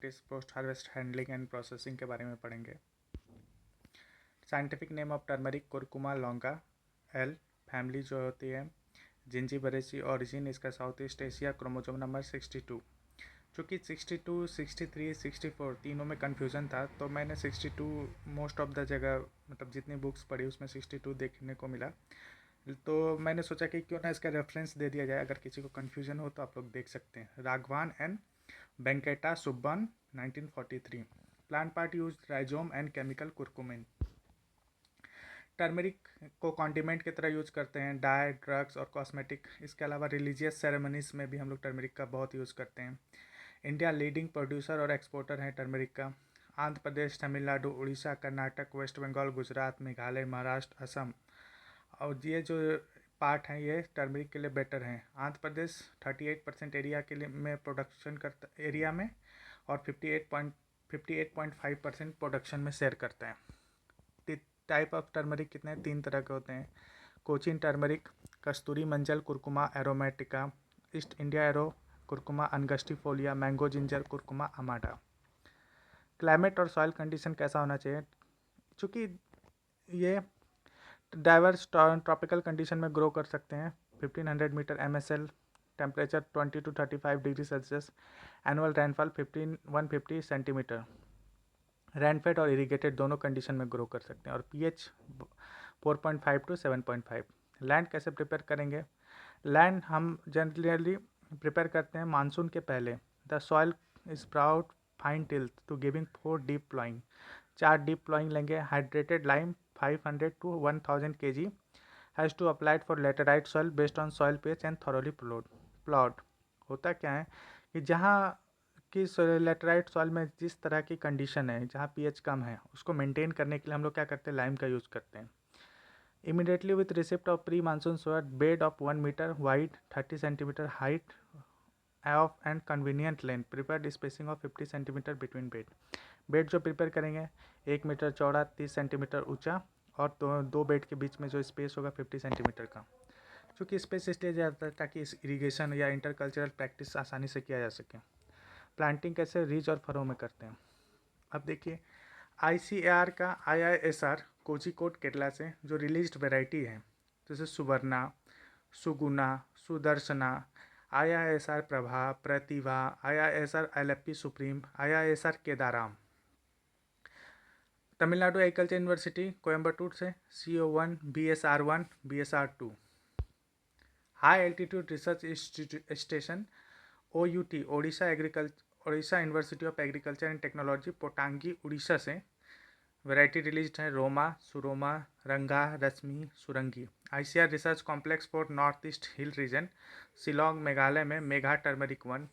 Practice, post harvest handling and processing के बारे में पढ़ेंगे। Scientific name of turmeric curcuma लॉन्गा। L family जो होती है जिंजीबरेसी। ओरिजिन इसका south east Asia. Chromosome number 62। चूँकि 62, 63, 64 तीनों में कन्फ्यूज़न था, तो मैंने 62 मोस्ट ऑफ द जगह मतलब जितनी बुक्स पढ़ी उसमें 62 देखने को मिला। तो मैंने सोचा कि क्यों ना इसका रेफरेंस दे दिया जाए, अगर किसी को कन्फ्यूज़न हो तो आप लोग देख सकते हैं। Raghavan and Venkata Subban 1943। Plant part use rhizome and chemical curcumin. Turmeric को कॉन्डिमेंट की तरह यूज़ करते हैं, डाई, ड्रग्स और कॉस्मेटिक। इसके अलावा रिलीजियस सेरेमनीज में भी हम लोग टर्मरिक का बहुत यूज़ करते हैं। इंडिया लीडिंग प्रोड्यूसर और एक्सपोर्टर है टर्मरिक का। आंध्र प्रदेश, तमिलनाडु, उड़ीसा, कर्नाटक, वेस्ट बंगाल, गुजरात, मेघालय, महाराष्ट्र, असम और ये जो पार्ट हैं ये टर्मरिक के लिए बेटर हैं। आंध्र प्रदेश 38% एरिया के लिए में प्रोडक्शन करता एरिया में और 58.5% प्रोडक्शन में शेयर करता है। टाइप ऑफ टर्मरिक कितने हैं? 3 तरह के होते हैं। Cochin turmeric, kasturi manjal curcuma aromatica, east India arrow curcuma angustifolia, mango ginger curcuma amada. Climate और सॉइल कंडीशन कैसा होना चाहिए? चूँकि ये डाइवर्स ट्रॉपिकल कंडीशन में ग्रो कर सकते हैं। 1500 metre MSL, temperature 20 to 35 degree Celsius, annual rainfall 150 centimetre. Rainfed और इरीगेटेड दोनों कंडीशन में ग्रो कर सकते हैं और pH 4.5 to 7.5। लैंड कैसे प्रिपेयर करेंगे? लैंड हम जनरली प्रिपेयर करते हैं मानसून के पहले। The soil sprout fine tilth to giving 4 deep ploughing. 4 deep ploughing लेंगे। Hydrated lime 500 to 1000 kg has to applied for laterite soil based on soil pH and thoroughly plot. होता क्या है कि जहाँ कि लेटेराइट सॉइल में जिस तरह की कंडीशन है, जहाँ pH कम है, उसको मेंटेन करने के लिए हम लोग क्या करते हैं? लाइम का यूज़ करते हैं। Immediately with receipt of pre monsoon showers, bed of 1 metre wide, 30 centimetre height of and convenient length, prepared spacing of 50 centimetre between bed. Bed जो प्रिपेयर करेंगे 1 मीटर चौड़ा, 30 सेंटीमीटर ऊंचा और दो बेड के बीच में जो स्पेस होगा 50 सेंटीमीटर का। चूँकि स्पेस इसलिए जाता है ताकि इस इरीगेशन या इंटरकल्चरल प्रैक्टिस आसानी से किया जा सके। प्लांटिंग कैसे रिज और फरो में करते हैं? अब देखिए, ICAR का IISR कोझिकोड केरला से जो रिलीज्ड वैरायटी है, जैसे Suvarna, Suguna, Sudarshana, IISR Prabha, Prathibha, IISR Alleppey supreme, IISR Kedaram. Tamil Nadu agriculture university Coimbatore से CO1, BSR1, BSR2। High altitude research station OUT Odisha university of agriculture and technology Pottangi Orissa से वैरायटी रिलीज्ड है। Roma, Suroma, Ranga, Rashmi, Surangi. ICR research complex for north east hill region Shillong Meghalaya में Megha turmeric 1।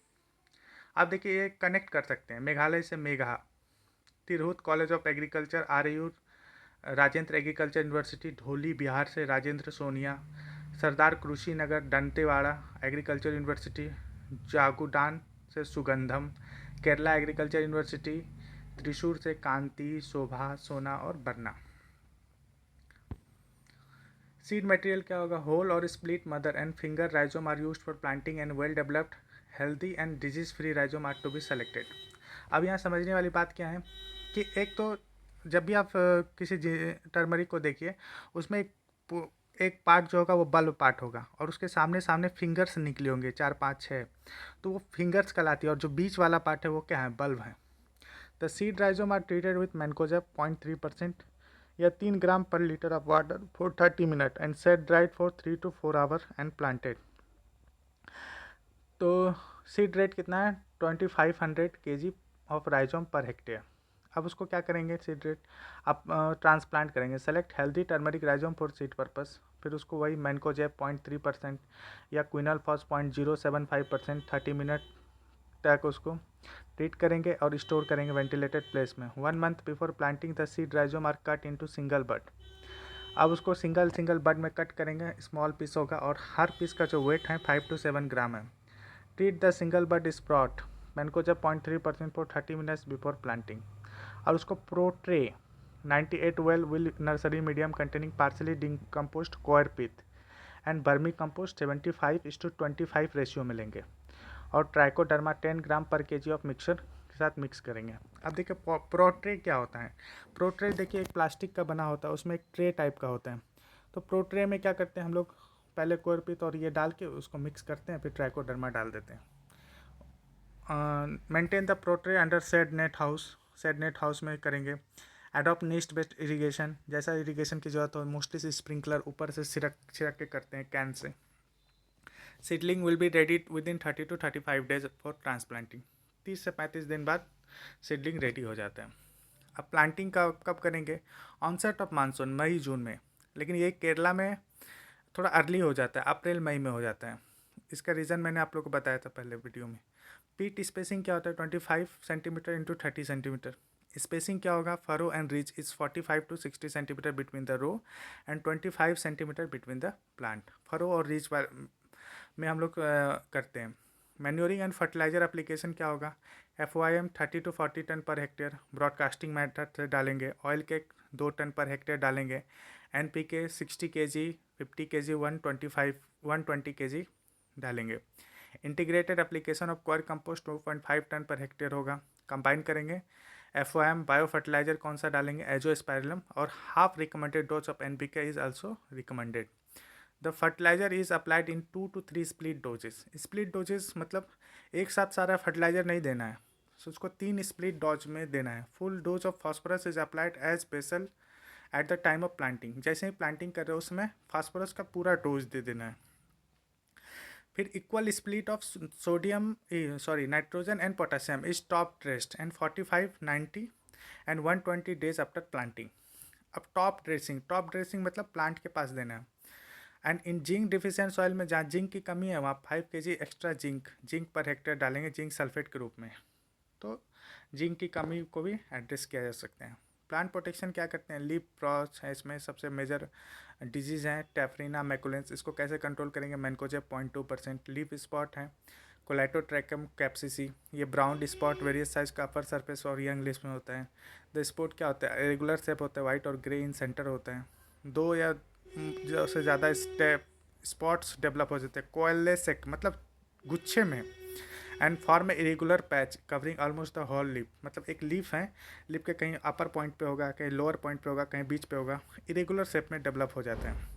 अब देखिए ये connect कर सकते हैं मेघालय से Megha. Tirhut college of agriculture RAU Rajendra agriculture university Dholi Bihar से राजेंद्र सोनिया। सरदार कृषि नगर दंतेवाड़ा एग्रीकल्चर यूनिवर्सिटी जागुडान से सुगंधम। केरला एग्रीकल्चर यूनिवर्सिटी त्रिशूर से कांति, शोभा, सोना और बरना। सीड मटेरियल क्या होगा? होल और split mother and finger rhizome are used for planting and well developed healthy and disease free rhizome are to be selected. अब यहाँ समझने वाली बात क्या है कि एक तो जब भी आप किसी टर्मरिक को देखिए, उसमें एक पार्ट जो होगा वो बल्ब पार्ट होगा और उसके सामने सामने फिंगर्स निकले होंगे 4, 5, 6, तो वो फिंगर्स कहलाती है और जो बीच वाला पार्ट है वो क्या है? बल्ब है। The seed rhizome are treated with mancozeb 0.3% या 3 gram per litre of water for 30 minute and set dried for 3 to 4 hour and planted. तो सीड रेट कितना है? 2500 kg of rhizome per hectare. अब उसको क्या करेंगे? सीड रेट आप transplant करेंगे। Select healthy turmeric rhizome for seed purpose. फिर उसको वही मैनकोजेब 0.3% या क्विनलफॉस 0.075% 30 मिनट तक उसको ट्रीट करेंगे और स्टोर करेंगे वेंटिलेटेड प्लेस में। 1 month before planting the seed rhizome are cut into single bud. अब उसको सिंगल बड में कट करेंगे, स्मॉल पीस होगा और हर पीस का जो वेट है 5 to 7 ग्राम है। Treat the single bud sprout mancozeb 0.3% for 30 minutes before planting. और उसको protray 98 well will nursery medium containing partially decomposed coir pith and vermi compost 75:25 ratio में लेंगे और ट्राइकोडर्मा 10 ग्राम पर kg ऑफ मिक्सचर के साथ मिक्स करेंगे। अब देखिए प्रोट्रे क्या होता है। प्रोट्रे देखिए एक प्लास्टिक का बना होता है, उसमें एक ट्रे टाइप का होता है। तो प्रोट्रे में क्या करते हैं हम लोग, पहले कोरपित और ये डाल के उसको मिक्स करते हैं, फिर ट्राइकोडर्मा डाल देते हैं। Maintain the protray under shade net house, shade net house में करेंगे। एडॉप्ट नीस्ट बेस्ड इरीगेशन, जैसा इरीगेशन की जरूरत हो मोस्टली स्प्रिंकलर ऊपर से छिड़क छिड़क के करते हैं can say. Seedling will be ready with in 30 to 35 days for transplanting, 30 से 35 दिन बाद सीडलिंग रेडी हो जाता है। अब प्लांटिंग का कब करेंगे, ऑनसेट ऑफ मानसून मई जून में, लेकिन ये केरला में थोड़ा अर्ली हो जाता है, अप्रैल मई में हो जाता है। इसका रीज़न मैंने आप लोग को बताया था पहले वीडियो में। पीट स्पेसिंग क्या होता है, 25 सेंटीमीटर इंटू 30 सेंटीमीटर। स्पेसिंग क्या होगा, furrow and ridge is 45 to 60 centimetre between the row and 25 centimetre between the plant. Furrow और रीच में हम लोग करते हैं। मैन्योरिंग एंड फर्टिलाइजर एप्लीकेशन क्या होगा, FYM 30 to 40 ton per hectare broadcasting method से डालेंगे। Oil cake 2 ton per hectare डालेंगे। NPK 60 kg, 50 kg, 120 kg डालेंगे। Integrated application of coir compost 2.5 ton per hectare होगा। कंबाइन करेंगे। FYM बायो फर्टिलाइजर कौन सा डालेंगे, एजोस्पाइरलम, और half recommended dose of NPK is also recommended. The fertiliser is applied in 2 to 3 split doses. Split doses मतलब एक साथ सारा फर्टिलाइजर नहीं देना है, सो उसको 3 स्प्लिट डोज में देना है। Full dose of phosphorus is applied as special at the time of planting. जैसे ही प्लांटिंग कर रहे हो उसमें फास्फोरस का पूरा डोज दे देना है। फिर equal split of nitrogen and potassium is top dressed and 45, 90 and 120 days after planting. अब टॉप ड्रेसिंग मतलब प्लांट के पास देना है। And in zinc deficient soil में जहाँ जिंक की कमी है वहाँ 5 kg एक्स्ट्रा जिंक पर हेक्टेयर डालेंगे, जिंक सल्फेट के रूप में। तो जिंक की कमी को भी एड्रेस किया जा सकते हैं। प्लांट प्रोटेक्शन क्या करते हैं, लीफ रॉट है, इसमें सबसे मेजर डिजीज़ हैं टेफ्रिना मैकुलेंस, इसको कैसे कंट्रोल करेंगे, मैनकोजेब 0.2%। लीफ स्पॉट है कोलेटोट्रैकम कैप्सिसी, ये ब्राउन स्पॉट वेरियस साइज का अपर सरफेस और यंग लिस्ट में होता है। द स्पॉट क्या होता है, रेगुलर शेप होता है, वाइट और ग्रे इन सेंटर होता है। 2 या से ज़्यादा स्पॉट्स डेवलप हो जाते हैं, कोयलेस मतलब गुच्छे में। And form irregular patch covering almost the whole leaf, मतलब एक लीफ है, लीफ के कहीं अपर पॉइंट पे होगा, कहीं लोअर पॉइंट पे होगा, कहीं बीच पे होगा, इरेगुलर शेप में डेवलप हो जाते हैं।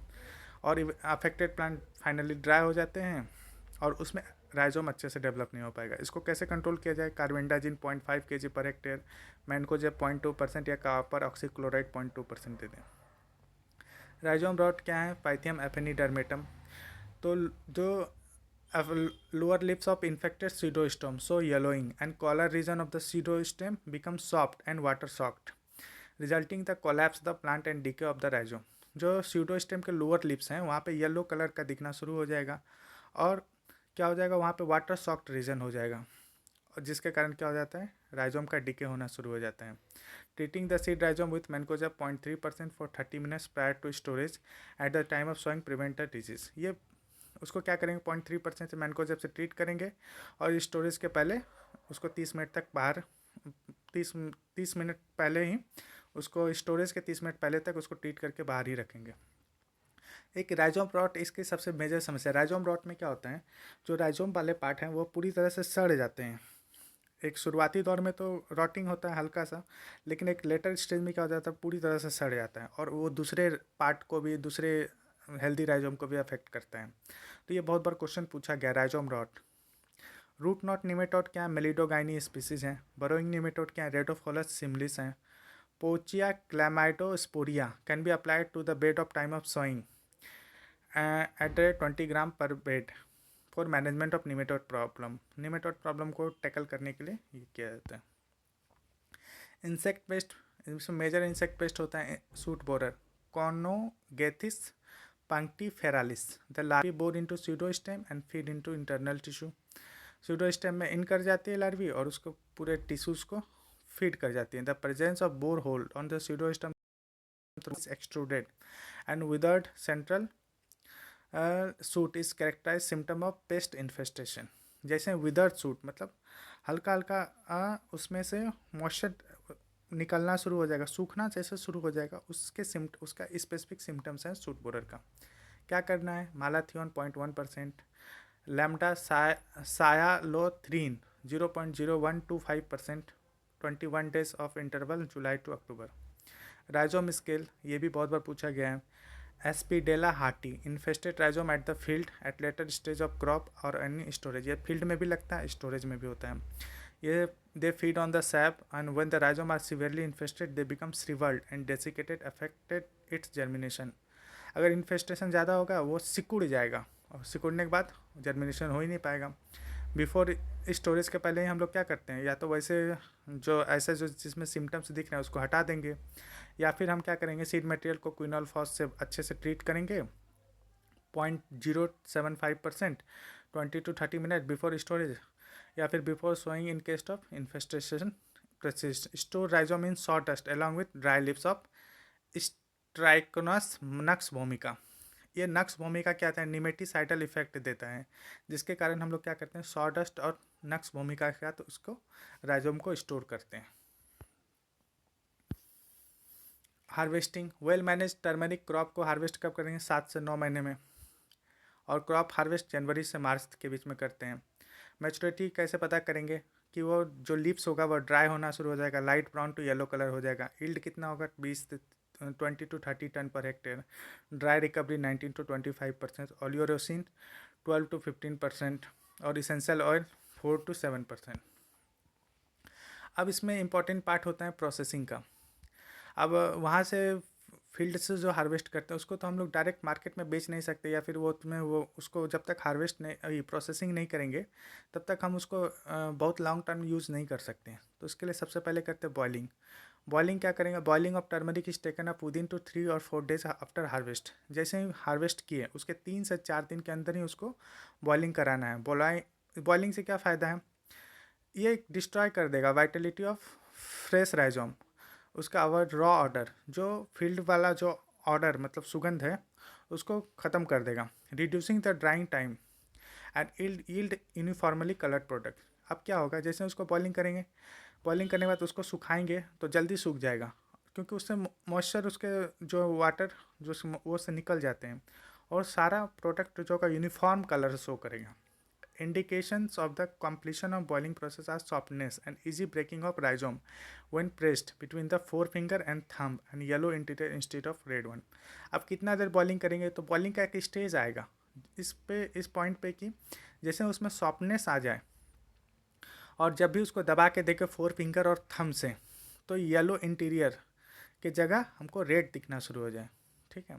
और अफेक्टेड प्लांट फाइनली ड्राई हो जाते हैं और उसमें राइजोम अच्छे से डेवलप नहीं हो पाएगा। इसको कैसे कंट्रोल किया जाए, कार्बेंडाजिन 0.5 kg पर हेक्टेयर, मैनकोजेब 0.2% या कॉपर ऑक्सीक्लोराइड 0.2% दे दें। राइजोम रॉट क्या है, पाइथियम एफिनिडर्मेटम। तो जो lower lips of infected pseudostem show yellowing and collar region of the pseudostem become soft and water soaked, resulting the collapse of the plant and decay of the rhizome। जो pseudostem के lower lips हैं वहाँ पे yellow colour का दिखना शुरू हो जाएगा और क्या हो जाएगा, वहाँ पे वाटर सॉक्ड रीजन हो जाएगा, और जिसके कारण क्या हो जाता है, राइजोम का डिके होना शुरू हो जाता है। Treating the seed rhizome with mancozeb 0.3% for 30 minutes prior to storage at the time of sowing prevent the disease. ये उसको क्या करेंगे, 0.3% से मैनकोजेब से ट्रीट करेंगे और स्टोरेज के पहले उसको 30 मिनट तक बाहर 30 मिनट पहले ही उसको स्टोरेज के 30 मिनट पहले तक उसको ट्रीट करके बाहर ही रखेंगे। एक राइजोम रॉट इसकी सबसे मेजर समस्या, राइजोम रॉट में क्या होता है, जो राइजोम वाले पार्ट हैं वो पूरी तरह से सड़ जाते हैं। एक शुरुआती दौर में तो रॉटिंग होता है हल्का सा, लेकिन एक लेटर स्टेज में क्या हो जाता है, पूरी तरह से सड़ जाता है और वो दूसरे पार्ट को भी, दूसरे हेल्दी राइजोम को भी अफेक्ट करता है। तो ये बहुत बार क्वेश्चन पूछा गया, rhizome rot. Root knot nematode क्या है, मेलिडोगाइनी स्पीसीज हैं। बरोइंग निमेटोड क्या है, रेडोफोलस सिमलिस हैं। Pochonia chlamydosporia can be applied to the bed of time of sowing at 20 gram per bed for management of nematode problem. Nematode problem को tackle करने के लिए ये किया जाता है। इंसेक्ट पेस्ट, इसमें मेजर इंसेक्ट पेस्ट होता है shoot borer, conogethes punctiferalis। The larvae bore into pseudostem and feed into internal tissue। pseudostem में इन कर जाती है लार्वी और उसको पूरे टिश्यूज को फीड कर जाती है। The presence of bore hole on the pseudostem is extruded and withered central shoot is characterized symptom of pest infestation। जैसे withered shoot मतलब हल्का हल्का उसमें से मॉइस्चर निकलना शुरू हो जाएगा, सूखना जैसे शुरू हो जाएगा, उसका स्पेसिफिक सिम्टम्स हैं सूट बोरर का। क्या करना है, malathion 0.1%, lambda cyhalothrin 0.0125%, 21 days of interval July to October. Rhizome scale, ये भी बहुत बार पूछा गया है। Aspidiella hartii, infested rhizome at the field at later stage of crop और एनी स्टोरेज। ये फील्ड में भी लगता है, स्टोरेज में भी होता है। ये they feed on the sap and when the rhizome are severely infested they become shrivelled and desiccated, affected its germination. अगर इन्फेस्टेशन ज़्यादा होगा वो सिकुड़ जाएगा और सिकुड़ने के बाद जर्मिनेशन हो ही नहीं पाएगा। बिफोर स्टोरेज के पहले ही हम लोग क्या करते हैं, या तो वैसे जो ऐसे जो जिसमें सिम्टम्स दिख रहे हैं उसको हटा देंगे, या फिर हम क्या करेंगे, सीड मटेरियल को क्विनोल फॉस से अच्छे से ट्रीट करेंगे 0.075% 20 to 30 मिनट बिफोर स्टोरेज, या फिर before sowing in case of infestation persist. Store rhizome in sawdust along with dry leaves of Trichonos नक्स भूमिका। ये नक्स भूमिका क्या आता है, निमेटिसाइडल इफेक्ट देता है, जिसके कारण हम लोग क्या करते हैं, सॉडस्ट और नक्स भूमिका के साथ उसको राइजोम को स्टोर करते हैं। Harvesting, well manage turmeric crop को हार्वेस्ट कब करेंगे, 7 से 9 महीने में, और क्रॉप हार्वेस्ट जनवरी से मार्च के बीच में करते हैं। मैच्योरिटी कैसे पता करेंगे कि वो जो लीव्स होगा वो ड्राई होना शुरू हो जाएगा, light brown to yellow colour हो जाएगा। यील्ड कितना होगा, 20 to 30 ton per hectare. Dry recovery 19 to 25%, oleoresin 12 to 15%, और इसेंशियल ऑयल 4 to 7%। अब इसमें इंपॉर्टेंट पार्ट होता है प्रोसेसिंग का। अब वहाँ से फील्ड से जो हार्वेस्ट करते हैं उसको तो हम लोग डायरेक्ट मार्केट में बेच नहीं सकते, या फिर वो उसको जब तक हार्वेस्ट नहीं प्रोसेसिंग नहीं करेंगे तब तक हम उसको बहुत लॉन्ग टर्म यूज़ नहीं कर सकते हैं। तो इसके लिए सबसे पहले करते हैं बॉइलिंग। बॉइलिंग क्या करेंगे, boiling of turmeric is taken up within two 3 or 4 days after harvest. जैसे ही हार्वेस्ट किए उसके 3 से 4 दिन के अंदर ही उसको बॉइलिंग कराना है। बॉइलिंग से क्या फ़ायदा है, ये डिस्ट्रॉय कर देगा वाइटलिटी ऑफ फ्रेश राइजोम। उसका अवॉइड रॉ ऑर्डर, जो फील्ड वाला जो ऑर्डर मतलब सुगंध है उसको ख़त्म कर देगा। Reducing the drawing time and yield uniformly coloured product. अब क्या होगा, जैसे उसको बॉइलिंग करेंगे, बॉइलिंग करने के बाद उसको सुखाएंगे तो जल्दी सूख जाएगा, क्योंकि उससे मॉइस्चर उसके जो वाटर जो वो से निकल जाते हैं, और सारा प्रोडक्ट जो का यूनिफॉर्म कलर शो करेगा। Indications of the completion of boiling process are softness and easy breaking of rhizome when pressed between the forefinger and thumb and yellow interior instead of red one। अब कितना देर boiling करेंगे, तो boiling का एक stage आएगा इस point पे कि जैसे उसमें सॉफ्टनेस आ जाए, और जब भी उसको दबा के देखे फोर फिंगर और थंब से, तो येलो इंटीरियर के जगह हमको रेड दिखना शुरू हो जाए। ठीक है,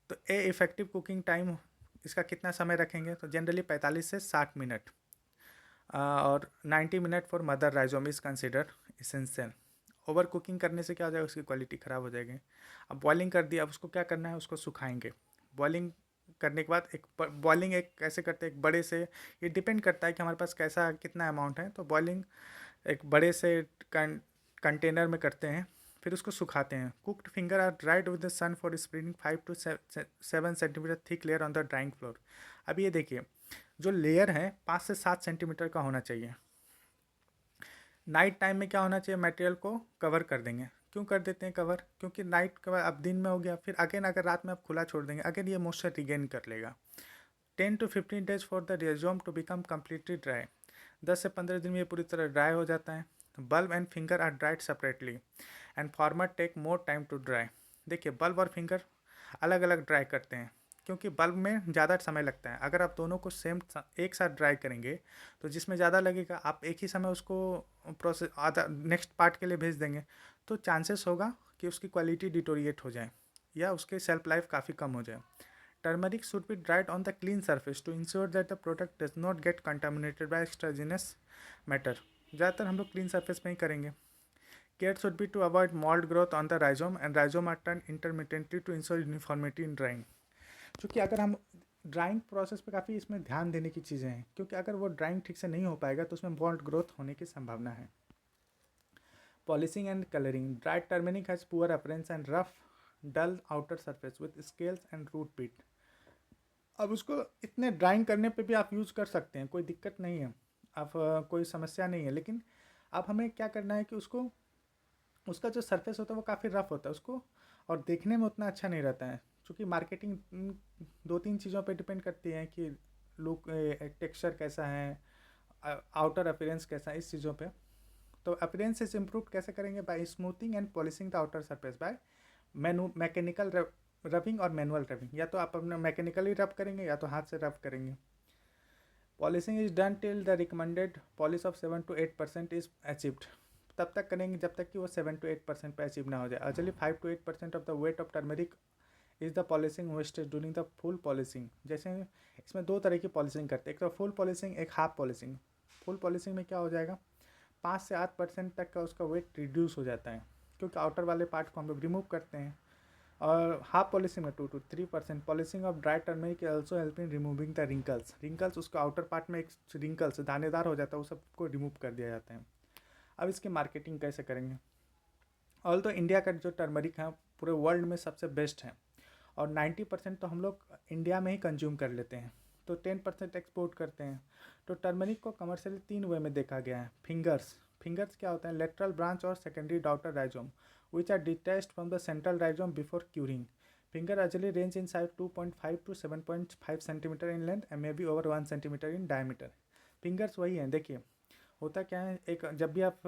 तो ए इफेक्टिव कुकिंग टाइम इसका कितना समय रखेंगे, तो जनरली 45 से 60 मिनट, और 90 minute for mother rhizome is consider essential. Over cooking करने से क्या हो जाएगा, उसकी क्वालिटी ख़राब हो जाएगी। अब बॉइलिंग कर दिया, अब उसको क्या करना है, उसको सुखाएंगे। बॉइलिंग करने के बाद बॉइलिंग कैसे करते हैं, एक बड़े से, ये डिपेंड करता है कि हमारे पास कैसा कितना अमाउंट है, तो बॉइलिंग एक बड़े से कंटेनर में करते हैं, फिर उसको सुखाते हैं। Cooked finger are dried with the sun for spreading 5 to 7 centimetre thick layer on the drying floor. अब ये देखिए, जो लेयर है 5 से 7 सेंटीमीटर का होना चाहिए। नाइट टाइम में क्या होना चाहिए, मटेरियल को कवर कर देंगे। क्यों कर देते हैं कवर, क्योंकि नाइट कवर अब दिन में हो गया, फिर अगेन अगर रात में आप खुला छोड़ देंगे अगेन ये मॉइस्चर रिगेन कर लेगा। 10 to 15 days for the rhizome to become completely dry. 10 से 15 दिन में ये पूरी तरह ड्राई हो जाता है। Bulb and finger are dried separately and farmer take more time to dry. देखिए, बल्ब और फिंगर अलग अलग ड्राई करते हैं, क्योंकि बल्ब में ज़्यादा समय लगता है। अगर आप दोनों को एक साथ ड्राई करेंगे तो जिसमें ज़्यादा लगेगा आप एक ही समय उसको प्रोसेस आधा नेक्स्ट पार्ट के लिए भेज देंगे, तो चांसेस होगा कि उसकी क्वालिटी डिटोरिएट हो जाए या उसके सेल्फ लाइफ काफ़ी कम हो जाए। Turmeric should be dried on the clean surface to ensure that the product does not get contaminated by extraneous matter. ज़्यादातर हम लोग क्लीन सर्फेस में ही करेंगे। Care should be to avoid mold growth on the rhizome and rhizome are turned intermittently to ensure uniformity in drying। क्योंकि अगर हम drawing process पे काफ़ी इसमें ध्यान देने की चीज़ें हैं, क्योंकि अगर वो ड्राइंग ठीक से नहीं हो पाएगा तो उसमें मोल्ड ग्रोथ होने की संभावना है। Polishing and colouring, dried turmeric has poor appearance and rough dull outer surface with scales and root bits. अब उसको इतने ड्राइंग करने पे भी आप यूज़ कर सकते हैं, कोई दिक्कत नहीं है, आप कोई समस्या नहीं है, लेकिन अब हमें क्या करना है कि उसका जो सरफेस होता है वो काफ़ी रफ होता है उसको, और देखने में उतना अच्छा नहीं रहता है। क्योंकि मार्केटिंग 2-3 चीज़ों पे डिपेंड करती है कि लुक, टेक्सचर कैसा है, आउटर अपीयरेंस कैसा है, इस चीज़ों पे। तो अपीयरेंस इम्प्रूव कैसे करेंगे? By smoothing and polishing the outer surface by mechanical rubbing और मैनुअल रबिंग। या तो आप अपने मैकेनिकली रब करेंगे या तो हाथ से रब करेंगे। Polishing is done till the recommended polish of 7 to 8% is achieved. तब तक करेंगे जब तक कि वो 7 to 8% पे अचीव ना हो जाए। Actually 5 to 8% of the weight of turmeric is the polishing wastage during the full polishing. जैसे इसमें दो तरह की पॉलिशिंग करते हैं, एक तो फुल पॉलिशिंग, एक हाफ पॉलिशिंग। फुल पॉलिशिंग में क्या हो जाएगा, 5 से 8% तक का उसका वेट रिड्यूस हो जाता है, क्योंकि आउटर वाले पार्ट को हम लोग रिमूव करते हैं। और हाफ पॉलिशिंग में 2 to 3%। Polishing of dry turmeric also help in removing the wrinkles उसको आउटर पार्ट में एक रिंकल्स दानेदार हो जाता है, वो सबको रिमूव कर दिया जाता है। अब इसकी मार्केटिंग कैसे करेंगे? ऑल तो इंडिया का जो टर्मरिक है पूरे वर्ल्ड में सबसे बेस्ट है, और 90% तो हम लोग इंडिया में ही कंज्यूम कर लेते हैं, तो 10% एक्सपोर्ट करते हैं। तो टर्मरिक को कमर्शियली 3 वे में देखा गया है। फिंगर्स क्या होता है? लेटरल ब्रांच और secondary daughter rhizome which are detached from the central rhizome before curing. Finger actually range in size 2.5 to 7.5 cm in length and maybe over 1 cm in diameter. Fingers वही हैं। देखिए होता क्या है, एक जब भी आप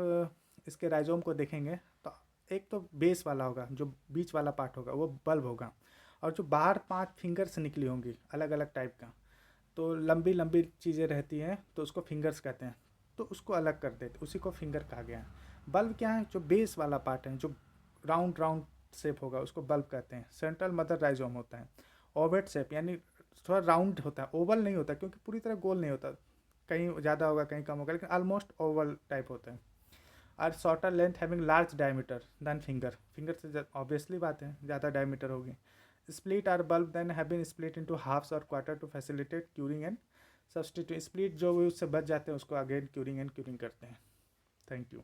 इसके राइजोम को देखेंगे तो एक तो बेस वाला होगा, जो बीच वाला पार्ट होगा वो बल्ब होगा, और जो बाहर 5 फिंगर्स निकली होंगी अलग अलग टाइप का, तो लंबी लंबी चीज़ें रहती हैं तो उसको फिंगर्स कहते हैं। तो उसको अलग कर देते, उसी को फिंगर कहा गया है। बल्ब क्या है? जो बेस वाला पार्ट है, जो राउंड राउंड शेप होगा उसको बल्ब कहते हैं। सेंट्रल मदर राइजोम होता है। ओवेट शेप यानी थोड़ा राउंड होता है, ओवल नहीं होता, क्योंकि पूरी तरह गोल नहीं होता, कहीं ज़्यादा होगा कहीं कम होगा, लेकिन ऑलमोस्ट ओवल टाइप होता है। और shorter length having large diameter than finger से ऑब्वियसली बात है ज़्यादा डायमीटर होगी। Split or bulb then have been split into halves और quarter to facilitate curing and substitute. Split जो भी उससे बच जाते हैं उसको अगेन क्यूरिंग करते हैं। Thank you.